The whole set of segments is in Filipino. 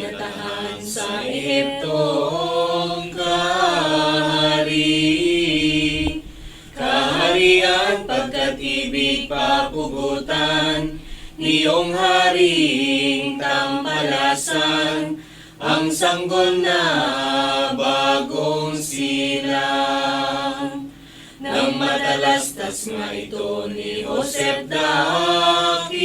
tinatahan sa Ehiptong kahari. Kaharian, pagkat-ibig, papugutan, niyong haring tampalasan, ang sanggol na bagong silang. Nang matalastas nga ito ni Joseph dakilang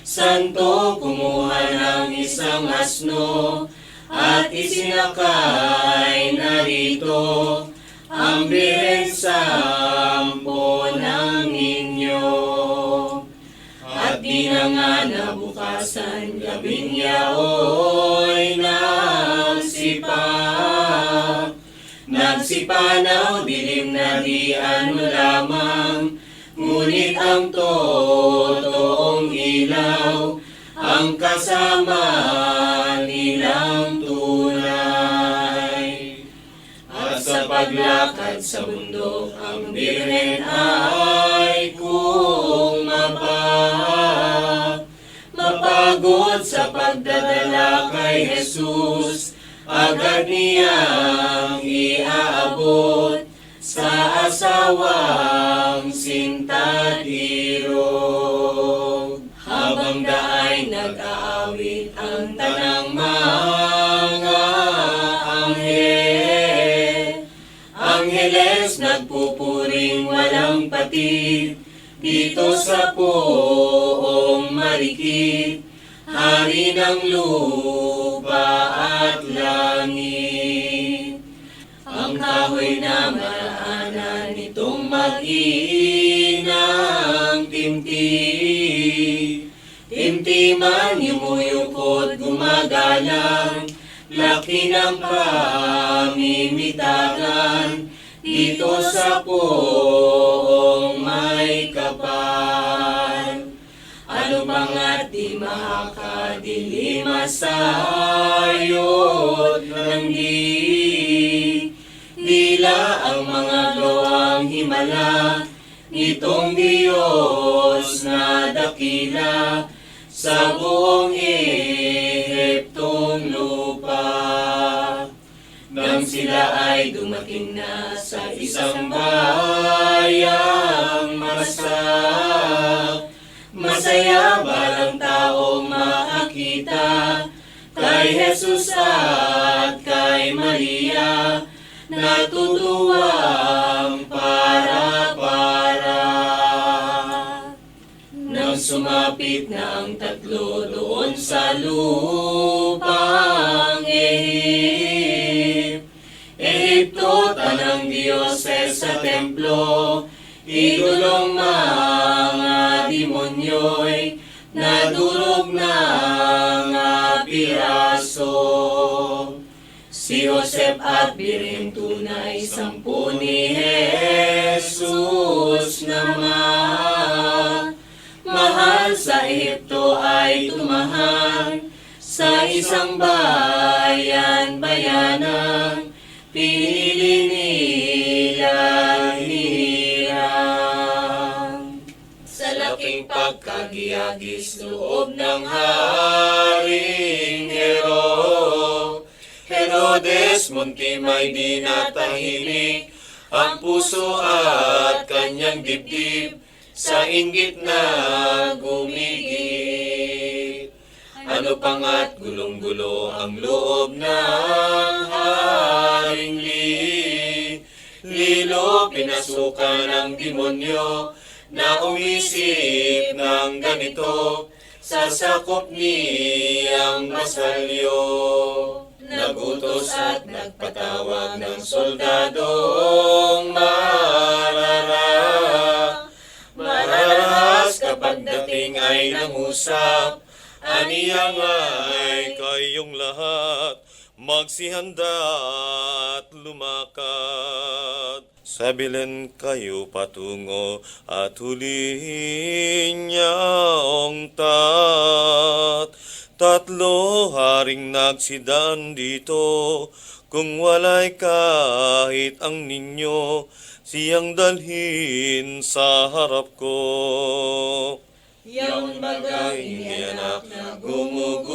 santo kumuha ng isang asno at isinakay narito ang Birhen sampo ng ninyo. At di na nga nabukasan, gabing yaoy nagsipanaw, dilim na di ano lamang, ngunit ang totoong ilaw, ang kasama nilang tunay. At sa paglakad sa bundok, ang Birhen ay kung mapagod sa pagdadala kay Jesus, agad niyang iaabot sa asawang sintatirog. Habang daay nag-aawit ang tanang mga Angheles nagpupuring walang patid, dito sa poong marikit, hari ng lupa at langit. Ang kahoy na maraanan nitong mag-inang timtiman, yumuyukot, gumagalang, laki ng pamimitagan, dito sa poong may kapal. Ano bang at di makakadili, masayot ng dila ang mga gawang himala nitong Diyos na dakila sa buong Ehiptong lupa. Nang sila ay dumating na sa isang bayang masaya balang taong makakita kay Jesus at kay Maria, natutuwang para. Nang sumapit na ang tatlo doon sa lupang Ehipto, tanang Diyoses sa templo, idolong mga demonyo'y nadurog ng piraso. Si Joseph at Birhen tunay, sampu ni Jesus naman. Mahal sa Ehipto ay tumahal, sa isang bayanang pinili nilang hirang. Sa laking pagkagiyagis loob ng Haring Herodes, munti may di natahimik ang puso at kanyang dibdib, sa inggit na gumigit. Ano pang at gulong-gulo ang loob ng Haring Lilo, pinasukan ng demonyo na umisip ng ganito, sasakop niyang masalyo. Nagutos at nagpatawag ng soldadong mararahas kapag dating ay nangusap. Aniya nga'y kayong lahat, magsihanda at lumakad. Sa Belen kayo patungo at hulihin niyong tatlo haring nagsidaan dito. Kung walay kahit ang ninyo, siyang dalhin sa harap ko. yaon bagay inianak na gumugulo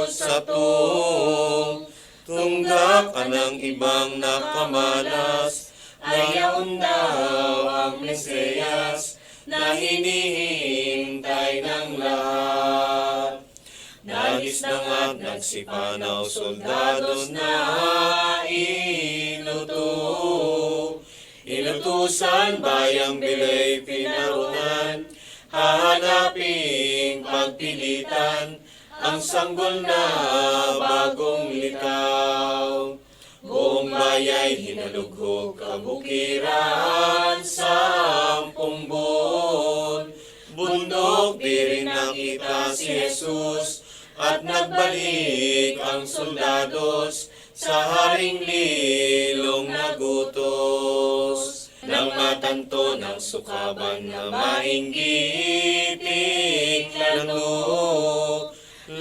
sa tong. Tunggak anang ibang nakamalas, ayaon daw ang Mesiyas na hinihintay ng lahat. Nagis na nga't nagsipanaw, soldados na inutusan bayang bilay pinarunan, hahanaping pagpilitan ang sanggol na bagong litaw. Buong bayay hinalughog kabukiran, 10 buwan. Bundok di rin nakita si Jesus, at nagbalik ang soldados sa haring lilong nagutos. Nang matanto ng sukaban na mainggiting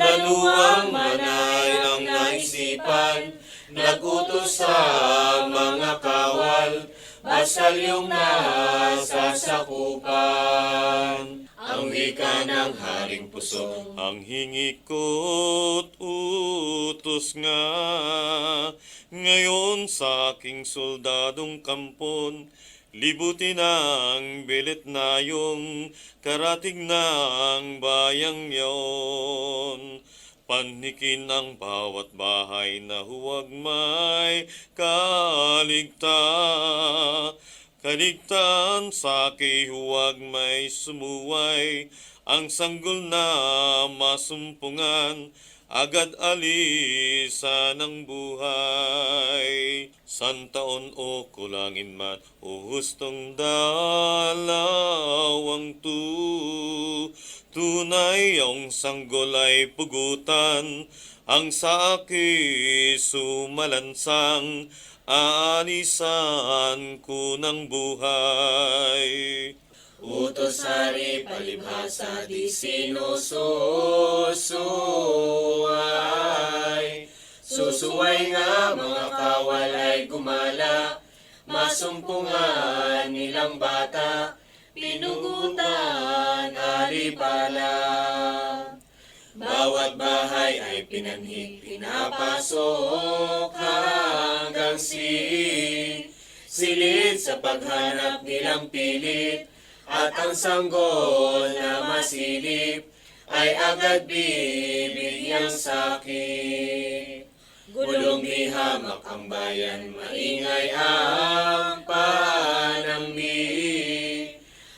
lanuang manay ang naisipan, nagutos sa mga kawal, basalyong nasasakupan. Ang wika ng haring puso, ang hingi ko't utos nga, ngayon sa aking soldadong kampon, libutin ang bilit na yung karatig ng bayang yaon. Panhikin ang bawat bahay na huwag may kaligtaan sa huwag may sumuway. Ang sanggol na masumpungan, agad alisan ng buhay. Santaon o kulangin man, o hustong dalawang tunay ang sanggol ay pugutan, ang sa aki sumalansang, aanisan ko ng buhay. Utos hari palibhasa di sinususuway. Susuway nga mga kawal ay gumala, masumpungan nilang bata, pinugutan alipala. Bawat bahay ay pinanhik, pinapasok hanggang silid sa paghanap nilang pilit, at ang sanggol na masilip ay agad bibigyang sakit. Gulong di hamak ang bayan, maingay ang panambi.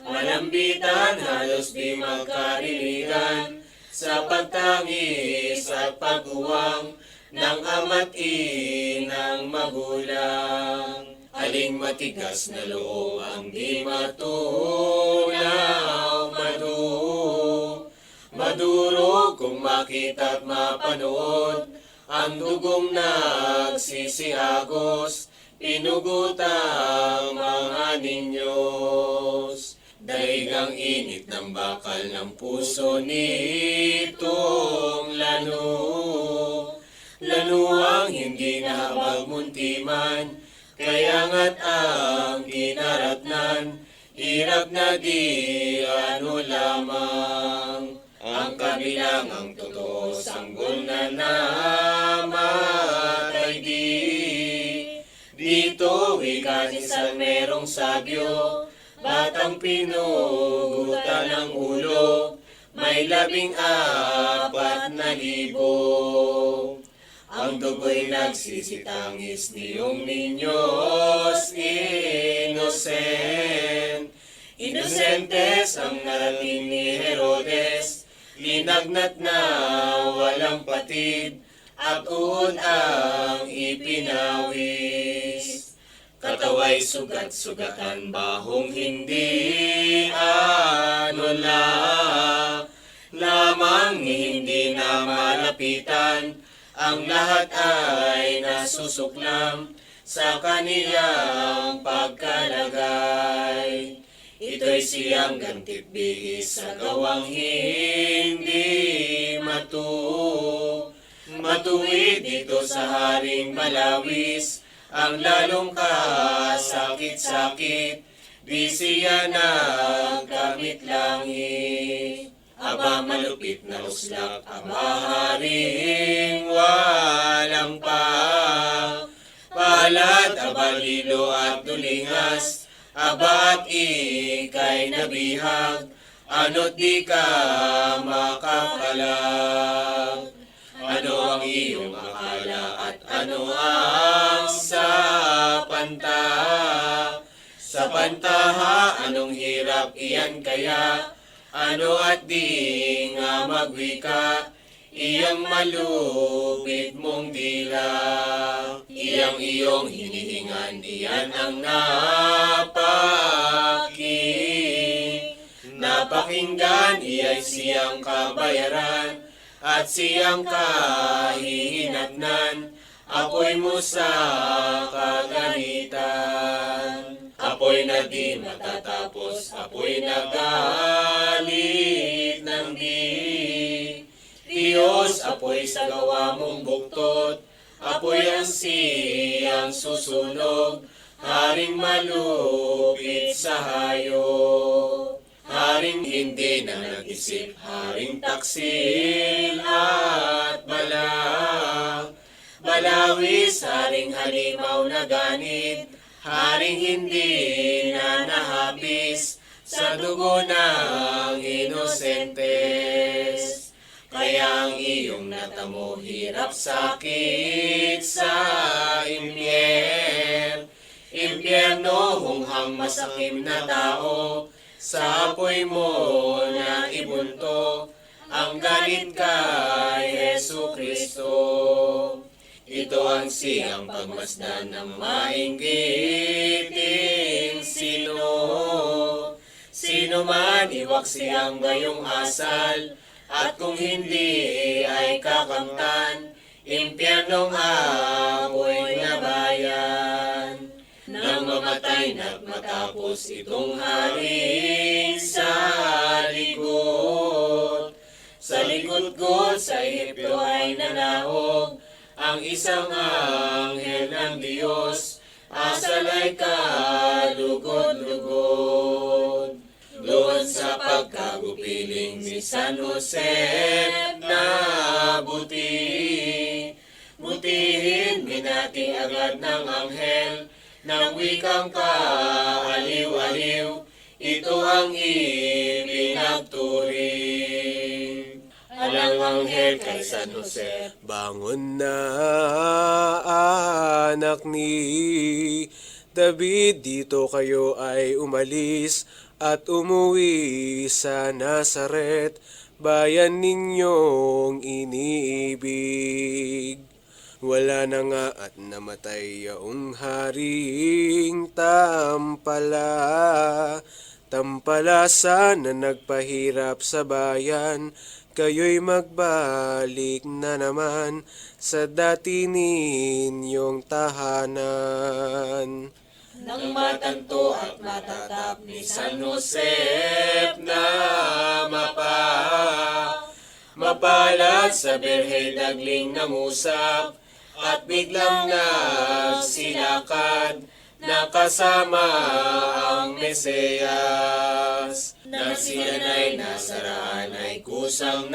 Malambitan halos di magkariligan, sa pagtangis at pag-uwang ng ama't inang magulang. Aling matigas na loob ang di matunaw madurog kung makita at mapanood, ang dugong nagsisihagos, pinugutang mga ninyos. Daig ang init ng bakal ng puso nitong lanuang hindi nahabagmuntiman, kaya nga't ang kinaratnan, hirap na di ano lamang. Ang kabilangang totoo, sanggol na namatay dito ikasisan merong sabyo, batang pinugutan ng ulo, may 14,000. Ang dugo'y nagsisitangis niyong ninyos Inosentes ang narating ni Herodes, linagnat na walang patid, at uod ang ipinawis. Kataway sugat-sugatan, bahong hindi lamang hindi na malapitan, ang lahat ay nasusuklam sa kaniyang pagkalagay. Ito'y siyang gantibihis sa gawang hindi matuwid dito sa haring malawis, ang lalong kasakit-sakit, di siya nagkamit langit. Aba malupit na uslak, aba haring walang pa. Palad, aba lilo at dulingas, aba at ika'y nabihag, ano't di ka makapalag. Ano ang iyong akala at ano ang sapanta? Sa pantaha, anong hirap iyan kaya? Ano at di nga magwika? Iyang malupit mong dila. Iyang iyong hinihingan, iyan ang napakinggan, iya'y siyang kabayaran at siyang kahihinatnan. Apoy mo sa kagalitan, apoy na di matatapos, apoy na galit ng Diyos, apoy sa gawa mong buktot, apoy ang siyang susunog, haring malupit sa hayop. Haring hindi na nag-isip, haring taksil at balawis, haring halimaw na ganit, haring hindi na nahapis sa dugo ng inosentes. Kaya ang iyong natamo hirap sakit sa impyerno, hunghang masakim na tao, sa apoy mo na ibunto, ang galit kay Hesu Kristo. Ito ang siyang pagmasdan ng mainggiting sino man iwak siyang gayong asal, at kung hindi ay kakamtan, impyernong apoy na bayan. Nang mamatay na't matapos itong haring sa likod ko sa Ehipto ay nanahog ang isang anghel ng Diyos, asalay kalugod-lugod. Doon sa pagkagupiling ni San Jose na butihin, binati agad ng anghel ng wikang kaaliw-aliw, ito ang ipinagturing. Alang anghel kay San Jose, Bangon na, anak ni David, dito kayo ay umalis at umuwi sa Nazaret, bayan ninyong iniibig. Wala na nga at namatay yaong haring tampalasa na nagpahirap sa bayan, kayo'y magbalik na naman sa dati ninyong tahanan. nang matanto at matatap ni San Josep na mapalad sa birhey dagling nangusap, at biglang nagsilakad, nakasama ang Mesiyas. Nang sila na'y nasaraan ay kusang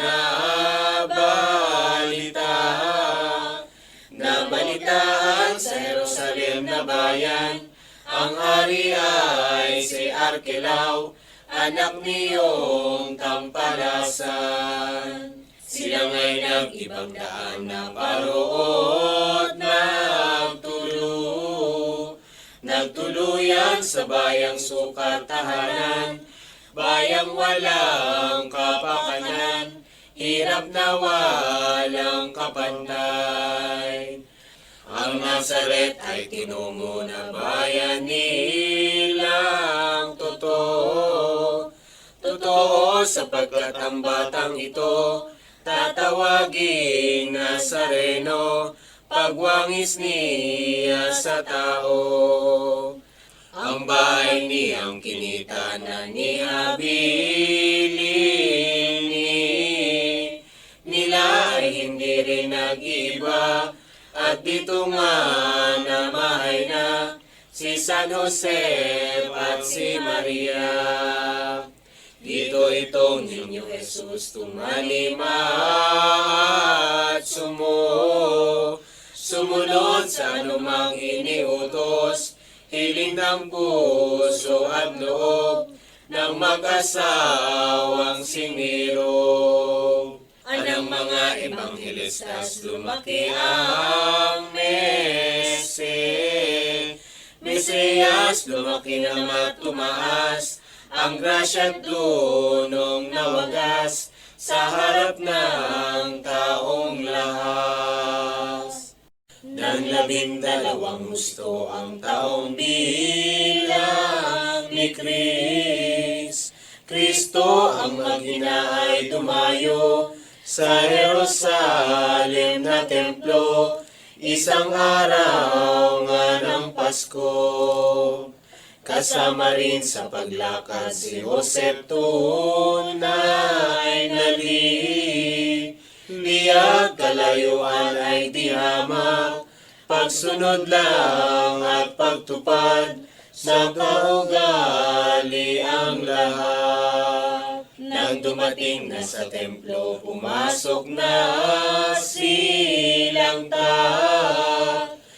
nabalitaan sa Jerusalem na bayan. Ang hari ay si Arkelao, anak niyong tampalasan. Sila nga'y nag-ibang daan na paroon nagtuluyan sa bayang sukat tahanan, bayang walang kapakanan, hirap na walang kapantay. Ang Nazaret ay tinungo na bayan nilang totoo sapagkat ang batang ito tatawaging Nazareno, pagwangis niya sa tao. Ang bahay niyang kinita na nihabilin nila ay hindi rin nag-iba, at dito nga namahay na si San Jose at si Maria. Dito itong ninyo Jesus tumalima at sumunod sa anumang iniutos, hiling ng puso at loob ng mag-asawang siniro. Anang mga ebanghelistas lumaki ang Mesiyas, lumaki na tumaas, ang grasya at dunong nawagas sa harap ng taong lahas. Nang 12 husto ang taong bilang ni Kristo ang mag-ina ay dumayo sa Jerusalem na templo, isang araw nga ng Pasko. Kasama rin sa paglakad si Jose tunay na liyag, kalayuan ay di hamak, pagsunod lang at pagtupad, sa kaugali ang lahat. Nang dumating na sa templo, pumasok na silang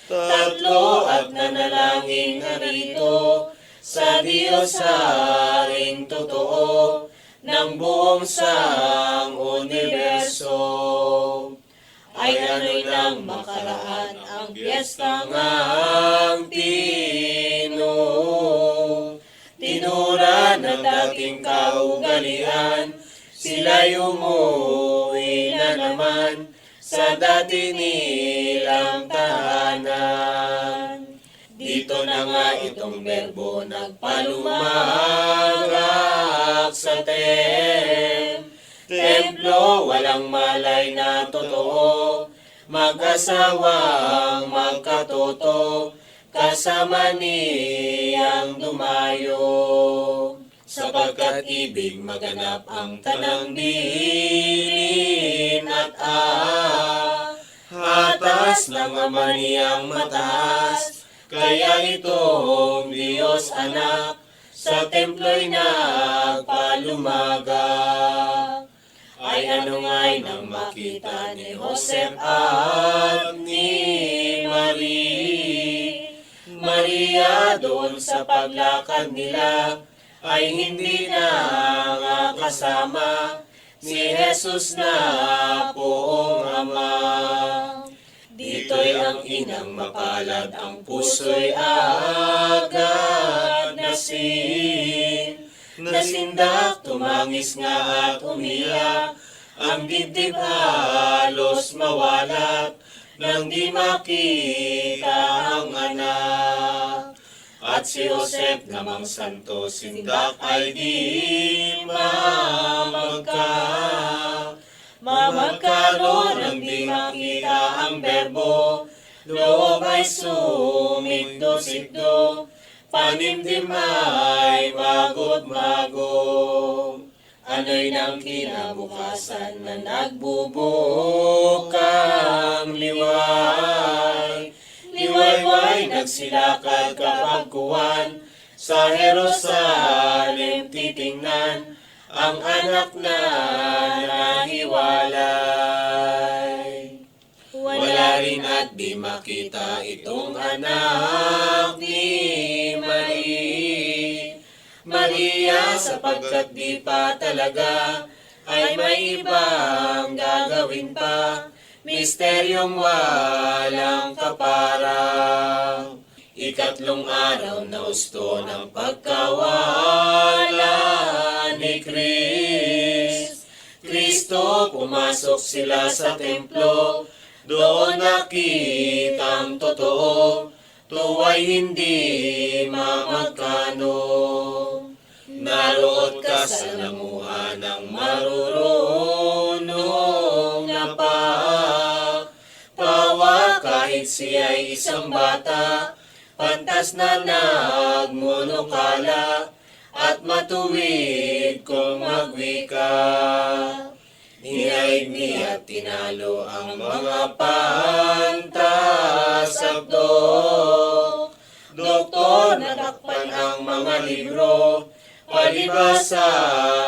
tatlo at nanalangin narito sa Diyos haring totoo ng buong sang universo. Ay ano'y nang makaraan ang piyestang ang tinura ng dating kaugalian, sila'y umuwi na naman sa dati nilang tahanan. Dito na nga itong berbo nagpalumakak sa templo, walang malay na totoo, mag-asawang magkatoto, kasama niyang dumayo. Sapagkat ibig maganap ang tanang bilin at hatas ng ama niyang mataas, kaya itong Diyos anak sa templo'y nagpalumaga. Ay ano nga'y nang makita ni Joseph at ni Maria doon sa paglakad nila, ay hindi na nga kasama si Jesus na poong Ama. Dito'y ang inang mapalad, ang puso'y agad nasindak, tumangis nga at umiyak, ang dibdib halos mawalat, nang di makita ang anak. At si Joseph namang santo, sindak ay di mamagkaroon nang di makita ang berbo, loob ay sumigdo-sigdo, panimdim ay magot-mago. Ano'y nang kinabukasan na nagbubukang liwayway, nagsilakad kapagkuhan, sa Jerusalem titingnan, ang anak na nahiwalay. Wala rin at di makita itong anak ni Maria, sapagkat di pa talaga ay may ibang gagawin pa, misteryong walang kaparang. 3 araw na husto ng pagkawala ni Kristo, pumasok sila sa templo, doon nakitang totoo, tuwa'y hindi mamagkano. Naroon ka sa lamuhan ng marurunong na pawa, kahit siya'y isang bata, pantas na nagmonokala, at matuwid kung magwika. Niyaig niya tinalo ang mga pantasakdo, Doktor, natakpan ang mga libro, palibasa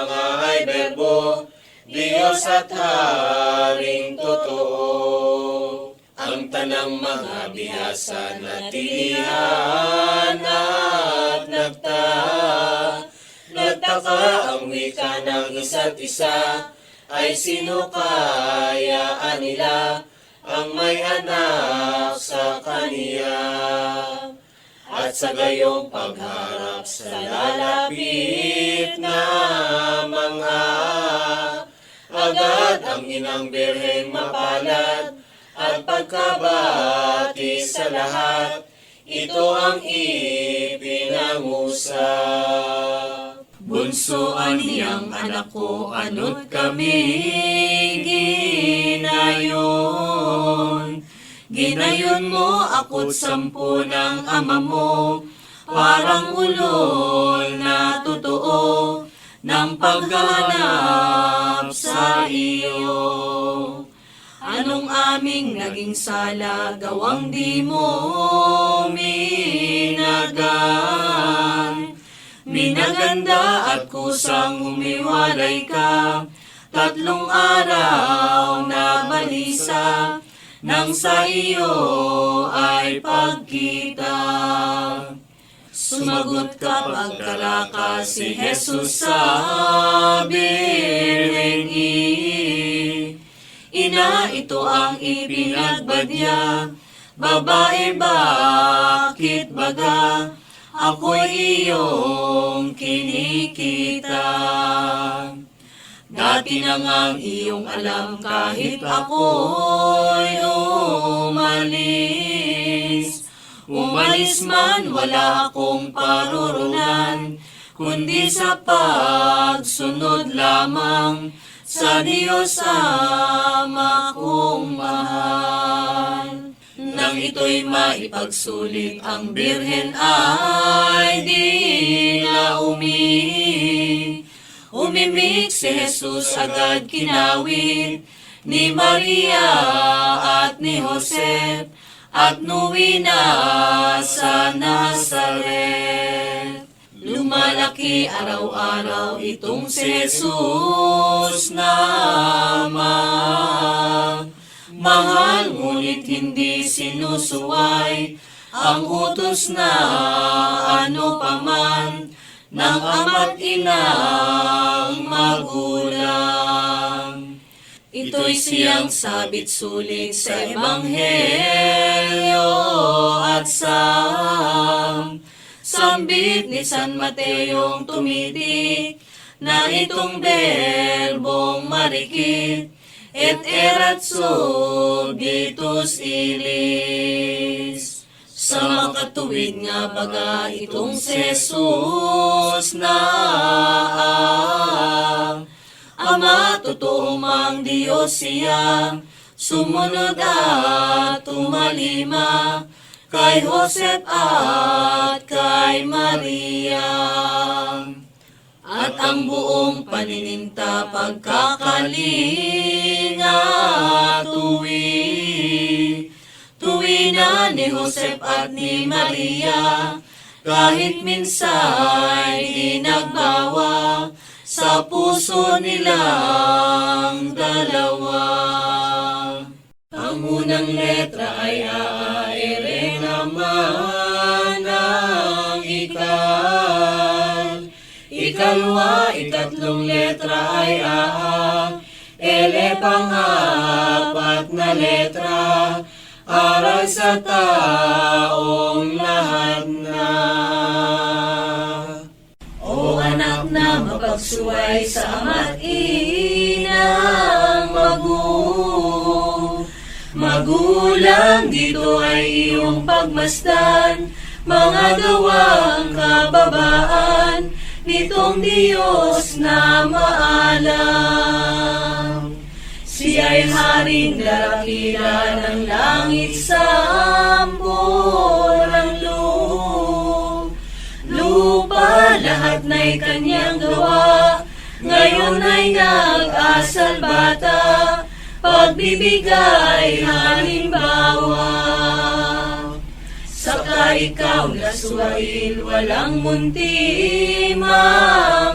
nga ay berbo, Diyos at Haring totoo. Ang tanang mga bihasa na tilihan at nagtaka ang wika ng isa't isa, ay sino kaya nila ang may anak sa kaniya? At sa gayong pagharap sa lalapit na mga, agad ang inang Birheng mapalad at pagkabati sa lahat, ito ang ipinangusap. Bunso aniyang anak ko, ano't kami ginayon. Ginayon mo ako't 10 ng ama mo, parang ulol na totoo ng paghanap sa iyo. Anong aming naging sala, gawang di mo minagan? Minaganda at kusang humiwalay ka, 3 araw na balisa, nang sa iyo ay pagkita. Sumagot ka pagkaraka si Jesus sa Birheng Ina, ito ang ipinagbadya, babae bakit baga, ako'y iyong kinikita. Dati na ngang iyong alam kahit ako'y umalis. Umalis man wala akong parurunan, kundi sa pagsunod lamang sa Diyos Ama kong mahal. Nang ito'y maipagsulit, ang Birhen ay di na umimik si Jesus, agad kinawit ni Maria at ni Jose, at nuwi na sa Nazaret. Lumalaki araw-araw itong si Jesus na mahal, ngunit hindi sinusuway ang utos na ano paman ng ama't inang magulang. Ito'y siyang sabit sulit sa Ebanghelyo at sambit ni San Mateong tumitik na itong berbong marikit, et erat subditus ilis. Sa makatuwid nga baga itong si Jesus na Ama, totoo mang Diyos siya, sumunod at tumalima kay Joseph at kay Maria. At ang buong panininta pagkakalinga tuwi na ni Joseph at ni Maria, kahit minsan di nagbawa sa puso nilang dalawa. Ang unang letra ay ere naman ang ikalwa, ikatlong letra ay ele pang-apat na letra, aral sa taong lahat na. O anak na mapagsuway sa ama't inang magulang, dito ay iyong pagmasdan, mga gawang kababaan nitong Diyos na maalam. Siya'y haring darakila ng langit, sampo ng lupa, lahat na'y kanyang gawa, ngayon ay nag-asal bata, pagbibigay halimbawa. Sa ikaw na suwail, walang muntimang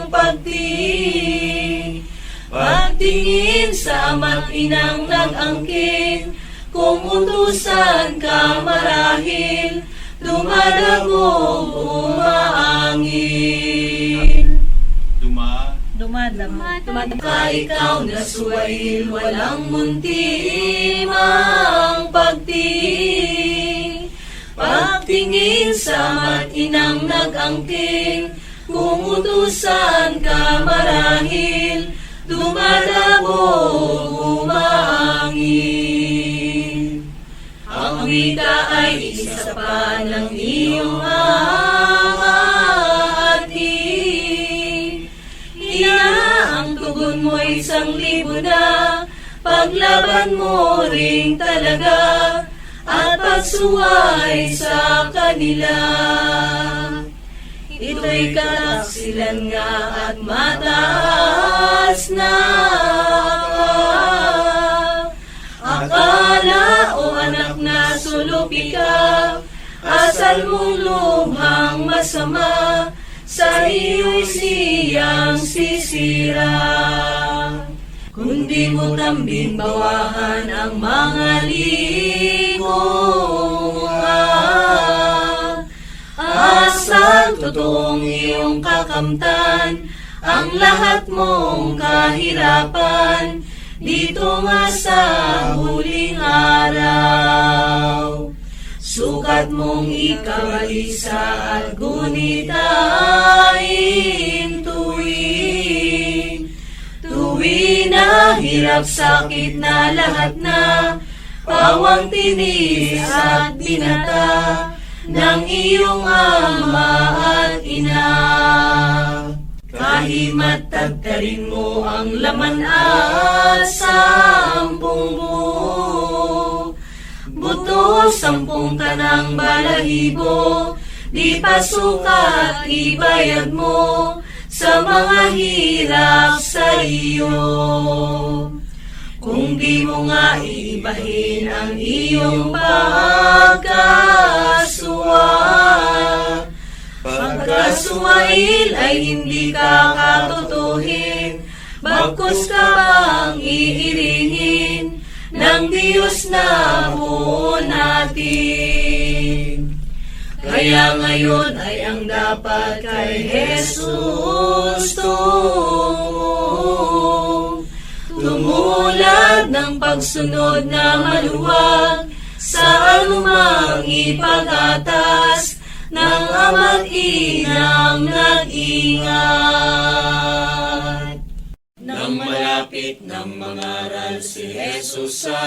pagtingin. Pagtingin sa ama't inang nag-angkin, kung utusan ka marahil, dumadagog umaangin. Dumadam ka ikaw na suwail, walang muntimang pagtingin. Pagtingin sa ama't inang nag-angkin, kung utusan ka marahil, dumadagog umaangin. Ang wika ay isa pa ng iyong amahatin. Ang tugon mo'y 1,000 na, paglaban mo ring talaga, at pagsuway sa kanila. Ito'y kataksilan nga at mataas na akala o anak na sulupi ka, asal mong lubhang masama, sa iyo'y siyang sisira. Kundi mo tambing bawahan ang mga likunga, asal totoong iyong kakamtan, ang lahat mong kahirapan, dito nga sa huling araw. Sukat mong ikaw ay isa at gunitain tuwin. Tuwin na hirap sakit na lahat na, pawang tinis at binata ng iyong ama at ina. Kahimat tagtarin mo ang laman at 10 buo, buto 10 tanang balahibo, di pa sukat ibayad mo sa mga hirap sa iyo. Kung di mo nga iibahin ang iyong pagkasuwa, pagkasuwail ay hindi ka katutuhin, bagkus ka bang iiringin ng Diyos na buo natin. Kaya ngayon ay ang dapat kay Jesus tumulad ng pagsunod na maluwag sa anumang ipag-atas ng ama't inang nag-ingat. Nang malapit ng mangaral si Jesus sa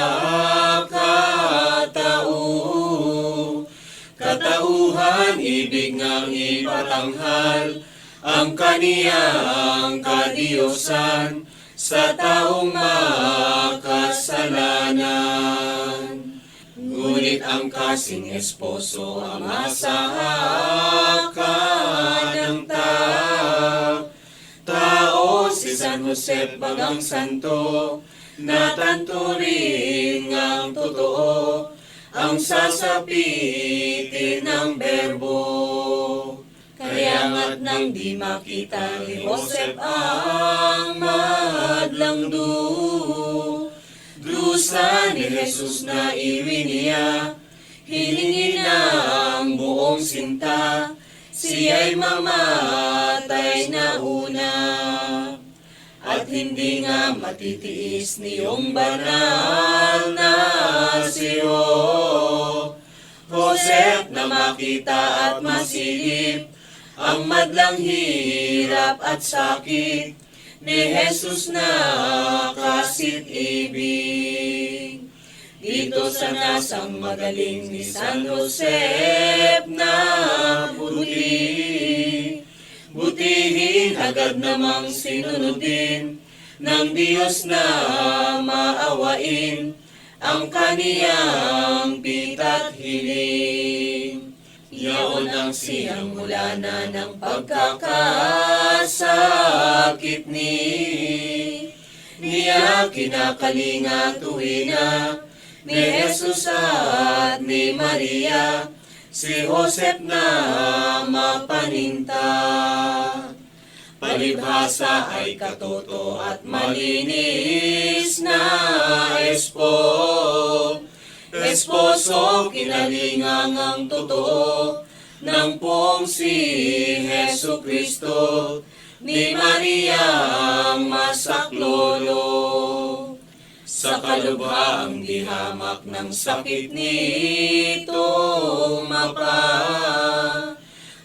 katauhan, ibig ngang ipatanghal ang kaniyang kadiyosan sa taong makasalanan. Ngunit ang kasing esposo ang asahan ng tao, si San Jose bagang santo, natanto rin ang totoo, ang sasapitin ng berbo. Kaya nga't nang di makita ni Joseph ang madlang dusa ni Jesus na iwiniya, hilingin na ang buong sinta, siya'y mamatay na una. At hindi nga matitiis niyong banal na siyo, Joseph, na makita at masilip ang madlang hirap at sakit ni Jesus na kasit-ibig. Dito sa nasang magaling ni San Joseph na butihin agad namang sinunodin ng Diyos na maawain ang kaniyang pita't hiling. Yaon ang siyang mula na ng pagkakasakit niya kinakalinga tuwina ni Jesus at ni Maria, si Joseph na mapaninta. Palibhasa ay katoto at malinis na esposo, kinalingang ang totoo ng pong si Hesu Kristo, ni Maria ang masaklolo. Sa kalubhaang di hamak ng sakit nitong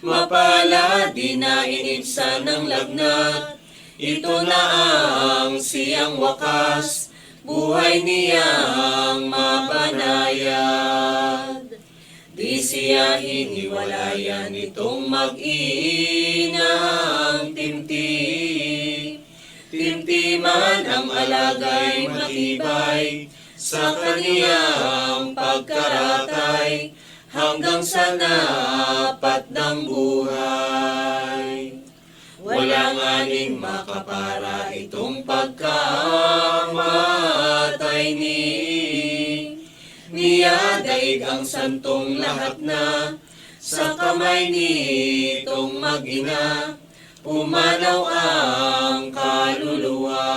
mapala di na inibsan ng lagnat. Ito na ang siyang wakas, buhay niyang mabanayad. Di siya hiniwalayan itong mag-inang timtiman ang alagay matibay sa kaniyang pagkaratay hanggang sa napat ng buhay. Walang aning makapara itong pagkamatay niya, daig ang santong lahat na sa kamay nitong mag-ina, pumanaw ang kaluluwa.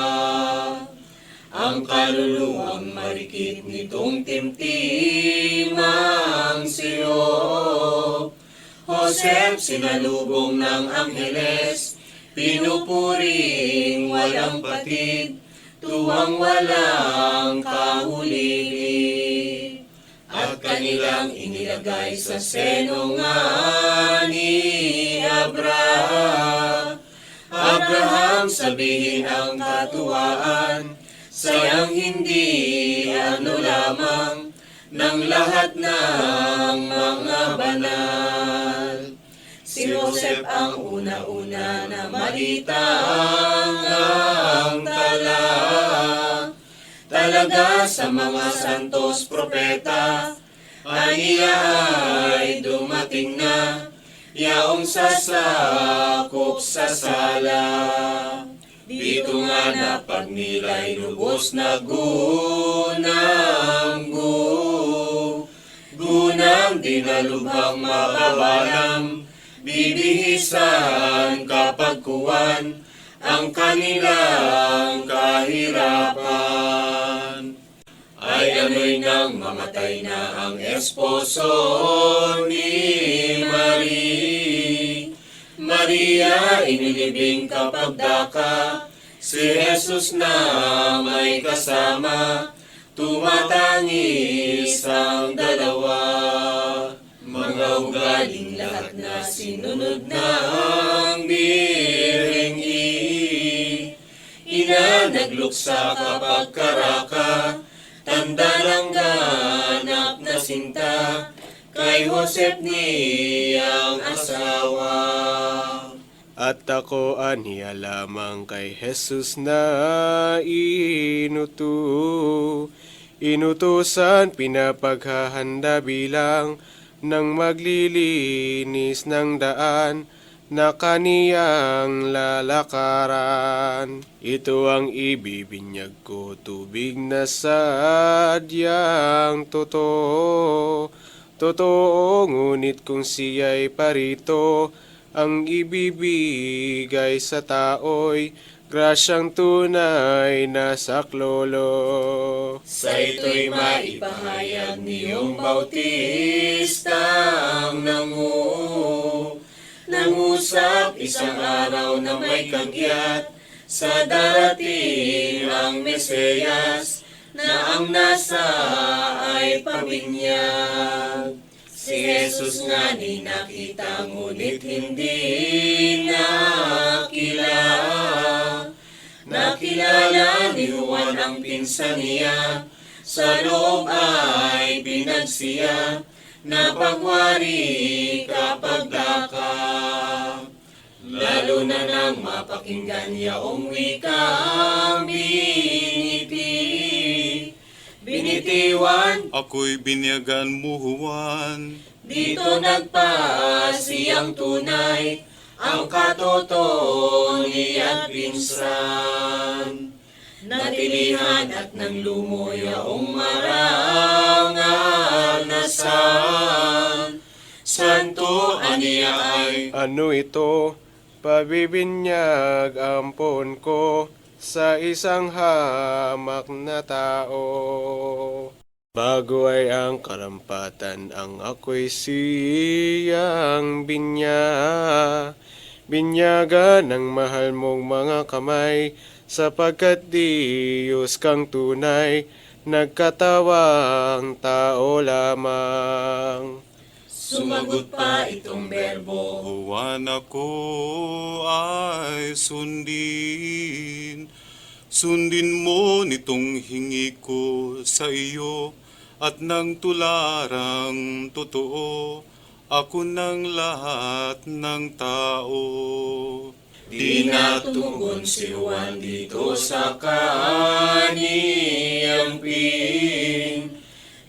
Ang kaluluwang marikit nitong timtimang si Joseph, sinalubong ng angheles, pinupuring walang patid, tuwang walang kahuli. At kanilang inilagay sa seno nga ni Abraham, sabihin ang katuwaan, sayang hindi lamang ng lahat ng mga banal. Si Joseph ang una-una na malitang ang talaga sa mga santos propeta, aniya ay dumating na, yaong sasakop sa sala. Dito nga na pagnilay lubos na gunang dinalubhang mababalam, bibihisan kapag kuwan ang kanilang kahirapan. Ay ano'y nang mamatay na ang esposo ni Maria, inilibing kapag daka, si Jesus na may kasama, tumatangis ang dalawa. Mga ugaling lahat na sinunod na ang birheng ina, nagluksa kapag karaka, tanda ng ganap na sinta, kay Joseph niyang asawa. At ako aniya lamang kay Jesus na inutusan, pinapaghahanda bilang ng maglilinis ng daan na kaniyang lalakaran. Ito ang ibibinyag ko, tubig na sadyang totoo. Totoo, ngunit kung siya'y parito, ang ibibigay sa tao'y grasyang tunay na saklolo. Sa ito'y maipahayag niyong bautistang nangusap isang araw na may kagyat, sa darating ang Mesiyas, na ang nasa ay pabinyag. Si Jesus nga ni nakita, ngunit hindi nakilala ni Juan ang pinsan niya, sa loob ay pinagsiya, na pagwari kapag daka. Lalo na nang mapakinggan yaong wikang binitiwan, ako'y binyagan mo, Juan. dito nagpasiyang tunay, ang katotoong niya't pinsan. Natilihan at nang lumuyaong marangal na Santo aniya ay Ano ito? Pabibinyag ampon ko sa isang hamak na tao. Bago ay ang karampatan, ang ako'y siyang binyagan ng mahal mong mga kamay, sapagkat Diyos kang tunay, nagkatawang tao lamang. Sumagot pa itong berbo, Huwan ako ay sundin mo nitong hingi ko sa iyo, at ng tularang totoo, ako ng lahat ng tao. Di na tumugon si Juan dito sa kaniyang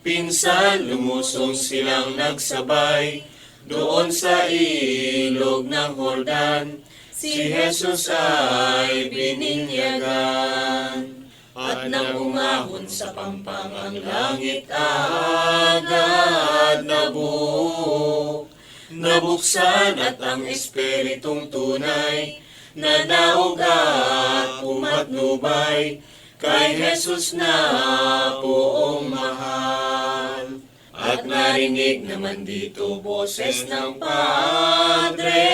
pinsan, lumusong silang nagsabay doon sa ilog ng Jordan. Si Jesus ay bininyagan, at nang umahon sa pampang ang langit agad nabuksan, at ang Espiritong tunay na naog at umatnubay kay Jesus na poong mahal. At narinig naman dito boses ng Padre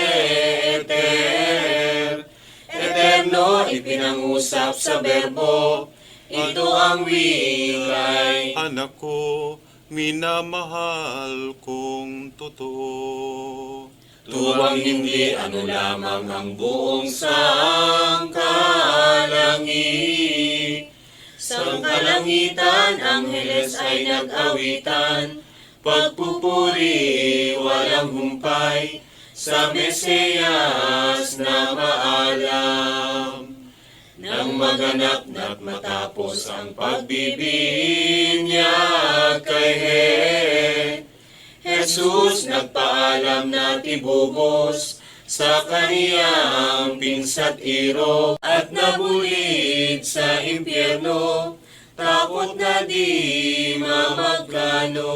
Eterno, ipinangusap sa berbo, ito ang wiray. Anak ko, minamahal kong totoo. Tuwang hindi ano lamang ang buong sangkalangitan, angheles ay nag-awitan, pagpupuri walang humpay sa Mesiyas na maalam. Nang maganap na't matapos ang pagbibinyag kay Jesus, nagpaalam na tibugos sa kaniyang pinsa't irog, at nabulid sa impyerno, takot na di mamagkano.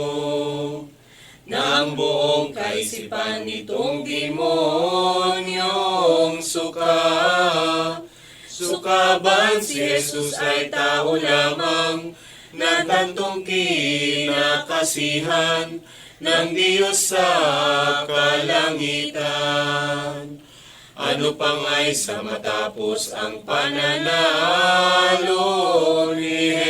Na ang buong kaisipan nitong demonyong sukaban, si Jesus ay tao lamang na tantong kinakasihan ng Diyos sa kalangitan. Ano pang ay sa matapos ang pananalo ni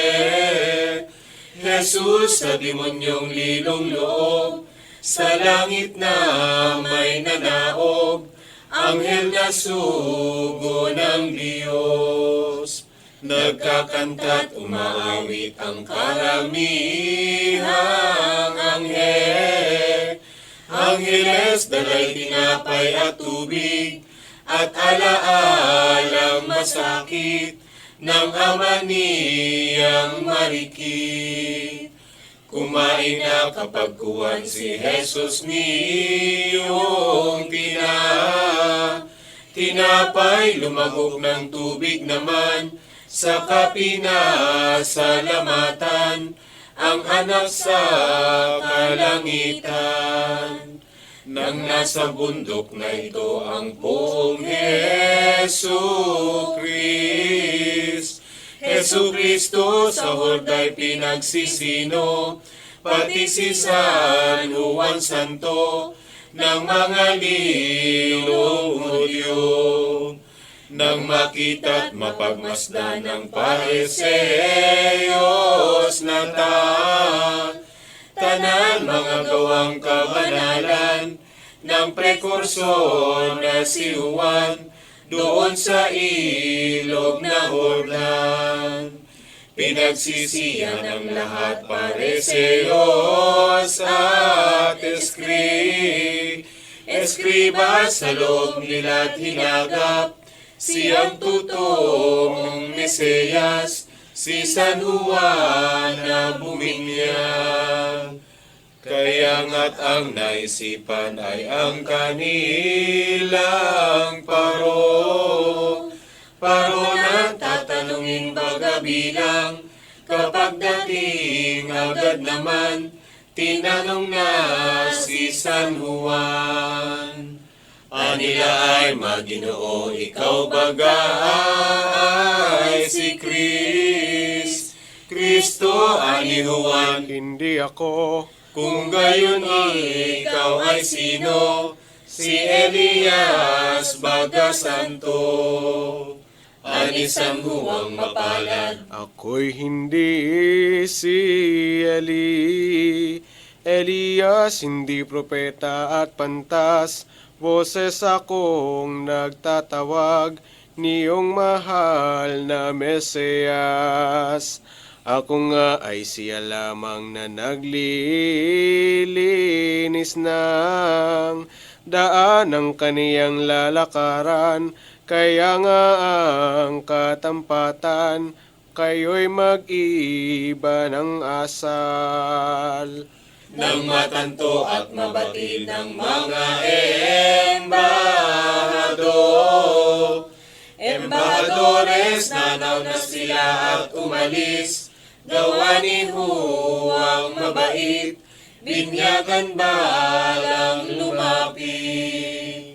Jesus sa demonyong lilong loob, sa langit na may nanaog, anghel na sugo ng Diyos. Nagkakanta't umaawit ang karamihang Angheles, dalay tinapay at tubig, at alaalang masakit ng ama niyang marikit. Kumain na kapag kuwan si Jesus niyong tinapay, lumagok ng tubig naman, sa kapinasalamatan ang anak sa kalangitan. Nang nasa bundok na ito ang poong Jesu-Kristo sa horday pinagsisino, pati si San Juan Santo ng mga lilong Hudyo. Nang makita't mapagmasdan ng Pariseyos na tanan mga gawang kabanalan ng prekursor na si Juan doon sa ilog na Jordan. Pinagsisiyan ng lahat Pariseyos at eskribas, sa loob nila't hinagap siyang totoong Mesiyas, si San Juan na buminyag. Kaya nga't ang naisipan ay ang kanilang paro ng tatanungin baga bilang, kapag dating agad naman tinanong na si San Juan. Anila ay Maginoo, ikaw baga ay si Kristo ani Juan. Hindi ako. Kung gayon ikaw ay sino? Si Elias baga santo, ani San Juan mapalad. Ako'y hindi si Elias, hindi propeta at pantas. Boses akong nagtatawag, niyong mahal na Mesiyas. Ako nga ay siya lamang na naglilinis ng daan ng kaniyang lalakaran. Kaya nga ang katampatan, kayo'y mag-iba ng asal. Nang matanto at mabatid ng mga embahadores, nanaw na sila at umalis. Gawa ni Juang mabait, binyagan balang lumapit.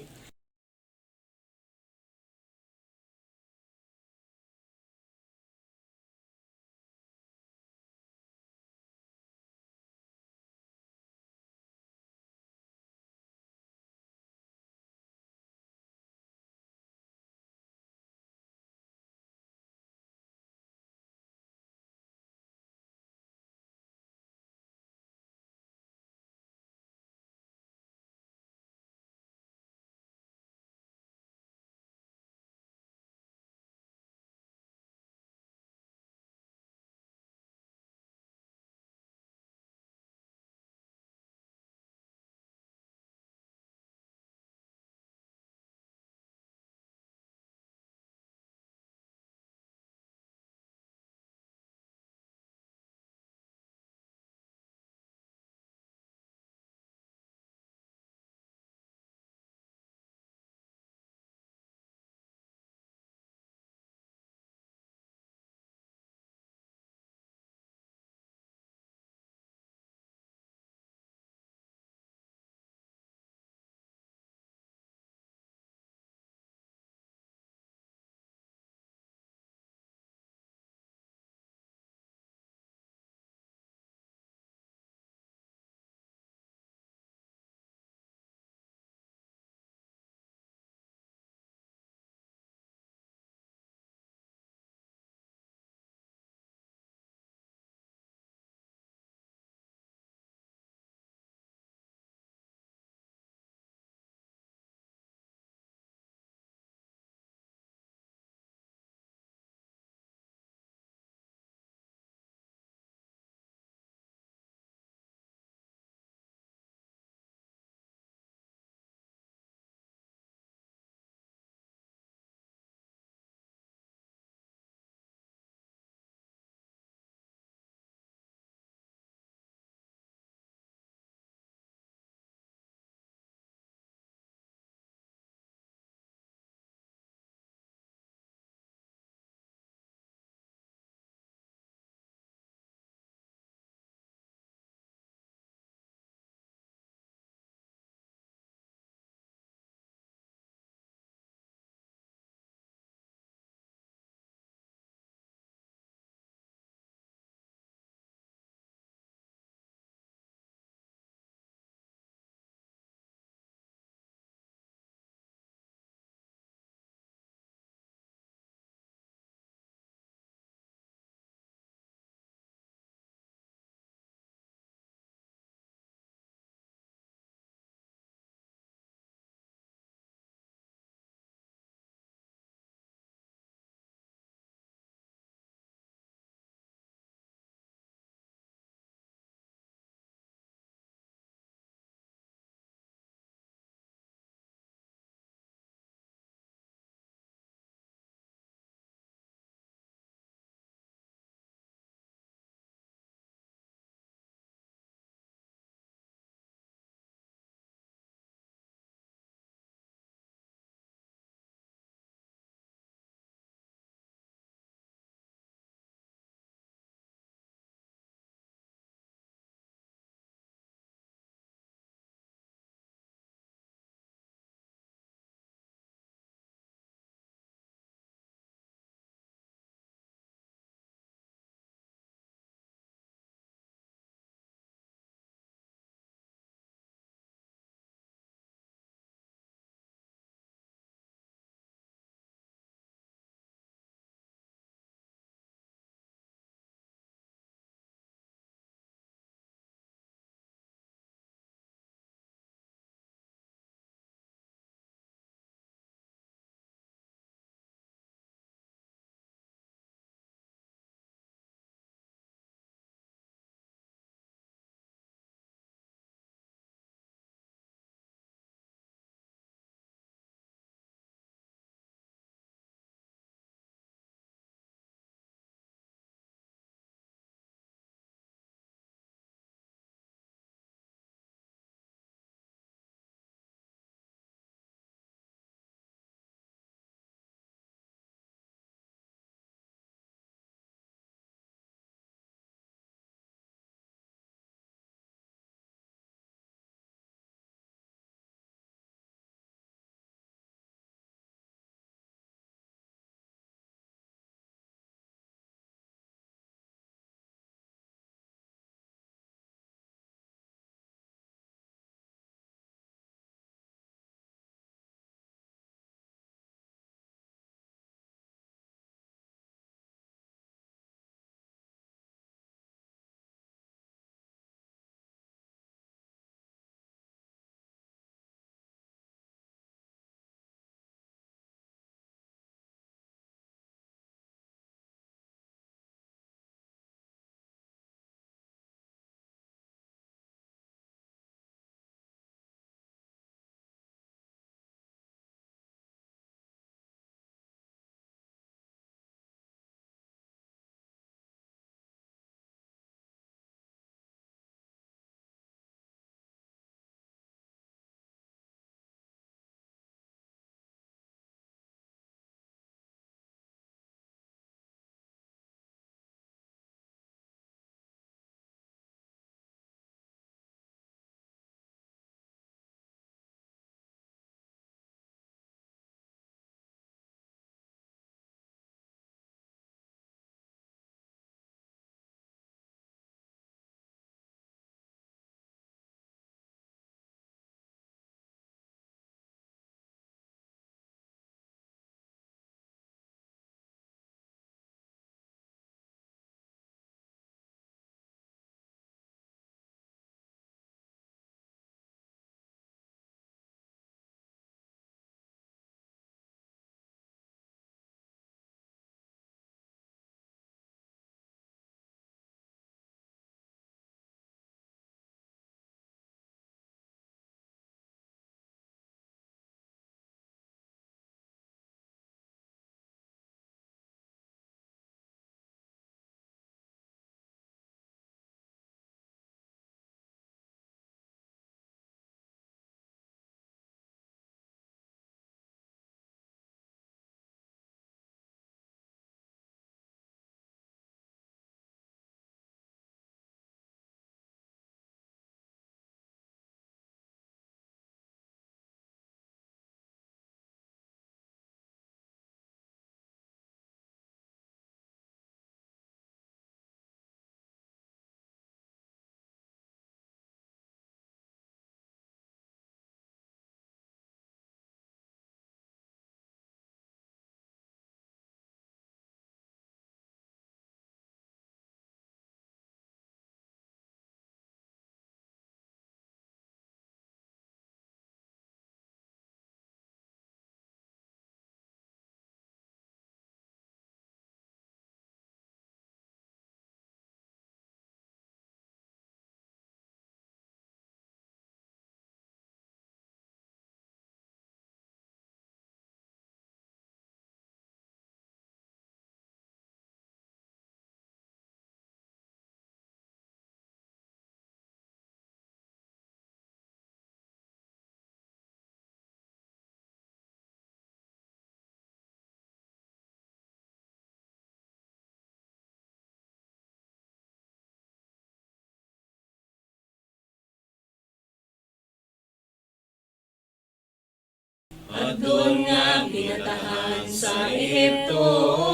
pinatahan sa Ehipto.